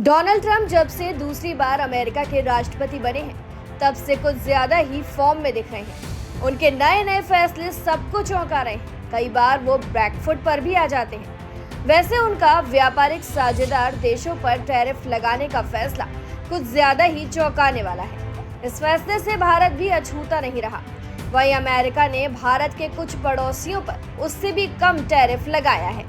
Donald Trump जब से दूसरी बार अमेरिका के राष्ट्रपति बने हैं, तब से कुछ ज्यादा ही फॉर्म में दिख रहे हैं। उनके नए नए फैसले सबको चौंका रहे हैं। कई बार वो बैकफुट पर भी आ जाते हैं। वैसे उनका व्यापारिक साझेदार देशों पर टैरिफ लगाने का फैसला कुछ ज्यादा ही चौंकाने वाला है। इस फैसले से भारत भी अछूता नहीं रहा। वहीं अमेरिका ने भारत के कुछ पड़ोसियों पर उससे भी कम टैरिफ लगाया है।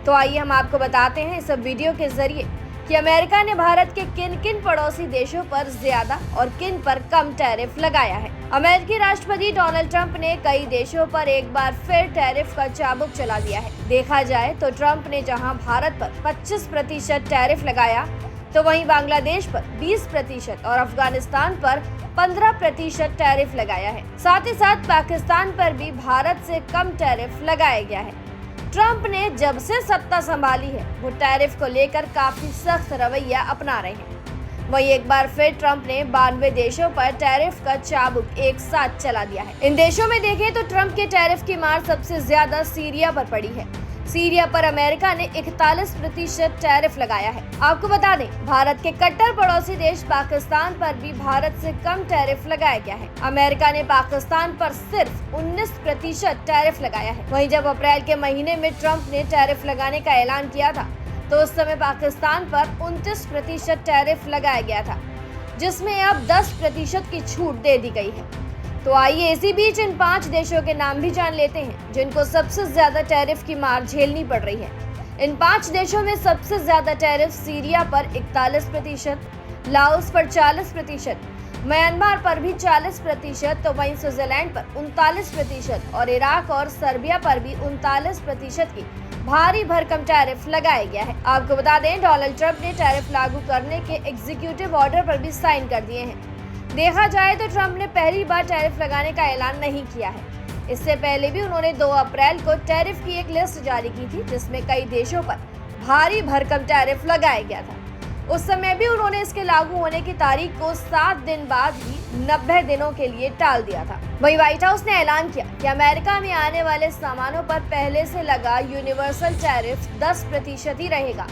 तो आइए हम आपको बताते हैं इस वीडियो के जरिए कि अमेरिका ने भारत के किन किन पड़ोसी देशों पर ज्यादा और किन पर कम टैरिफ लगाया है। अमेरिकी राष्ट्रपति डोनाल्ड ट्रंप ने कई देशों पर एक बार फिर टैरिफ का चाबुक चला दिया है। देखा जाए तो ट्रंप ने जहां भारत पर 25% टैरिफ लगाया, तो वहीं बांग्लादेश पर 20% और अफगानिस्तान पर 15% टैरिफ लगाया है। साथ ही साथ पाकिस्तान पर भी भारत से कम टैरिफ लगाया गया है। ट्रंप ने जब से सत्ता संभाली है, वो टैरिफ को लेकर काफी सख्त रवैया अपना रहे हैं। वहीं एक बार फिर ट्रंप ने 92 देशों पर टैरिफ का चाबुक एक साथ चला दिया है। इन देशों में देखें तो ट्रंप के टैरिफ की मार सबसे ज्यादा सीरिया पर पड़ी है। सीरिया पर अमेरिका ने 41% टैरिफ लगाया है। आपको बता दें, भारत के कट्टर पड़ोसी देश पाकिस्तान पर भी भारत से कम टैरिफ लगाया गया है। अमेरिका ने पाकिस्तान पर सिर्फ 19% टैरिफ लगाया है। वहीं जब अप्रैल के महीने में ट्रंप ने टैरिफ लगाने का ऐलान किया था, तो उस समय पाकिस्तान पर 29% टैरिफ लगाया गया था, जिसमें अब 10% की छूट दे दी गई है। तो आइए इसी बीच इन 5 देशों के नाम भी जान लेते हैं जिनको सबसे ज्यादा टैरिफ की मार झेलनी पड़ रही है। इन 5 देशों में सबसे ज्यादा टैरिफ सीरिया पर 41%, लाओस पर 40%, म्यांमार पर भी 40%, तो वहीं स्विट्जरलैंड पर 39% और इराक और सर्बिया पर भी 39% की भारी भरकम टैरिफ लगाया गया है। आपको बता दें, डोनाल्ड ट्रंप ने टैरिफ लागू करने के एग्जीक्यूटिव ऑर्डर पर भी साइन कर दिए हैं। देखा जाए तो ट्रंप ने पहली बार टैरिफ लगाने का ऐलान नहीं किया है। इससे पहले भी उन्होंने 2 अप्रैल को टैरिफ की एक लिस्ट जारी की थी, जिसमें कई देशों पर भारी भरकम टैरिफ लगाया गया था। उस समय भी उन्होंने इसके लागू होने की तारीख को 7 दिन बाद ही 90 दिनों के लिए टाल दिया था। वहीं व्हाइट हाउस ने ऐलान किया कि अमेरिका में आने वाले सामानों पर पहले से लगा यूनिवर्सल टैरिफ 10% ही रहेगा,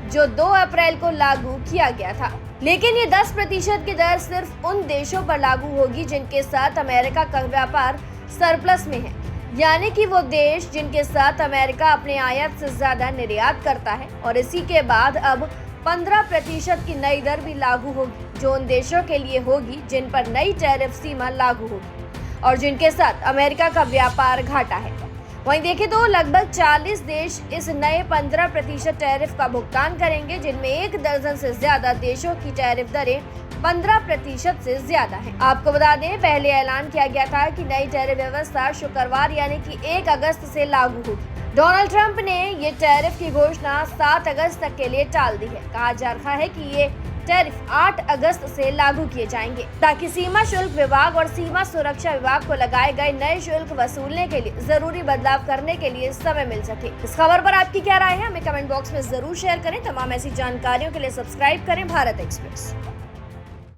जो 2 अप्रैल को लागू किया गया था। लेकिन ये 10% की दर सिर्फ उन देशों पर लागू होगी जिनके साथ अमेरिका का व्यापार सरप्लस में है, यानी कि वो देश जिनके साथ अमेरिका अपने आयात से ज्यादा निर्यात करता है। और इसी के बाद अब 15% की नई दर भी लागू होगी, जो उन देशों के लिए होगी जिन पर नई टैरिफ सीमा लागू होगी और जिनके साथ अमेरिका का व्यापार घाटा है। वहीं देखें तो लगभग 40 देश इस नए 15% टैरिफ का भुगतान करेंगे, जिनमें 1 दर्जन से ज्यादा देशों की टैरिफ दरें 15% से ज्यादा है। आपको बता दें, पहले ऐलान किया गया था कि नई टैरिफ व्यवस्था शुक्रवार यानी कि 1 अगस्त से लागू होगी। डोनाल्ड ट्रंप ने ये टैरिफ की घोषणा 7 अगस्त तक के लिए टाल दी है। कहा जा रहा है कि ये टैरिफ 8 अगस्त से लागू किए जाएंगे, ताकि सीमा शुल्क विभाग और सीमा सुरक्षा विभाग को लगाए गए नए शुल्क वसूलने के लिए जरूरी बदलाव करने के लिए समय मिल सके। इस खबर पर आपकी क्या राय है, हमें कमेंट बॉक्स में जरूर शेयर करें। तमाम ऐसी जानकारियों के लिए सब्सक्राइब करें भारत एक्सप्रेस।